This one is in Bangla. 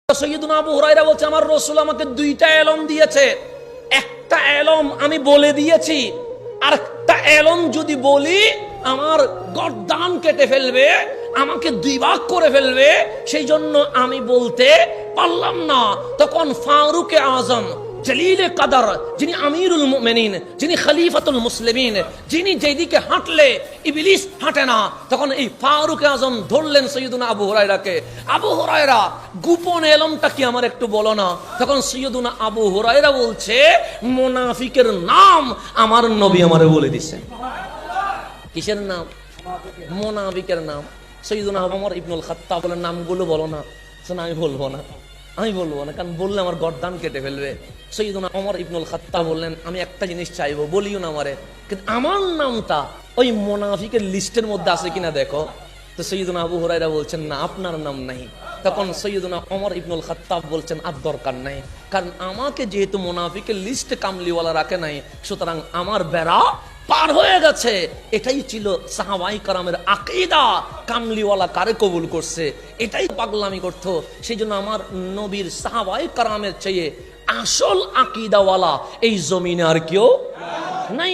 সৈয়দুনা আবু হুরায়রা বলছে আমার রাসূল আমাকে দুইটা এলম দিয়েছে, একটা এলম আমি বলে দিয়েছি, আর একটা এলম যদি বলি আমার গর্দান কেটে ফেলবে, আমাকে দুই ভাগ করে ফেলবে, সেই জন্য আমি বলতে পারলাম না। তখন ফারুকে আজম জলিলে কাদার, যিনি আমিরুল মুমিনিন, যিনি খলিফাতুল মুসলিমিন, যিনি যেদিকে হাঁটলে ইবলিস হাঁটে না, তখন এই ফারুক আজম ধরলেন সৈয়দুনা আবু হুরায়রাকে। আবু হুরায়রা, গোপন এলমটা কি আমার একটু বলো না। তখন সৈয়দুনা আবু হুরায়রা বলছে, মুনাফিকের নাম আমার নবী আমারে বলে দিচ্ছেন। কিসের নাম? মুনাফিকের নাম। সৈয়দুনা ওমর ইবনুল খাত্তাব বলেন, নামগুলো বলো না। আমি বলবো না, কারণ বললে আমার গর্দান কেটে ফেলবে। সৈয়দুনা ওমর ইবনুল খাত্তাব বললেন, আমি একটা জিনিস চাইবো, বলিও না আমারে, কিন্তু আমার নামটা ওই মুনাফিকের লিস্টের মধ্যে আছে কিনা দেখো। তো সৈয়দুনা আবু হুরায়রা বলছেন, না, আপনার নাম নাই। তখন সৈয়দুনা ওমর ইবনুল খাত্তাব বলছেন, আর দরকার নাই, কারণ আমাকে যেহেতু মুনাফিকের লিস্টে কামলিওয়ালা রাখে নাই, সুতরাং আমার বেড়া পার হয়ে গেছে। এটাই ছিল সাহাবায়ে কেরামের আকীদা। কামলিওয়ালা কারে কবুল করছে, এটাই পাগলামি করতো। সেই জন্য আমার নবীর সাহাবায়ে কেরামের চেয়ে আসল আকীদাওয়ালা এই জমিনে আর কেউ নাই।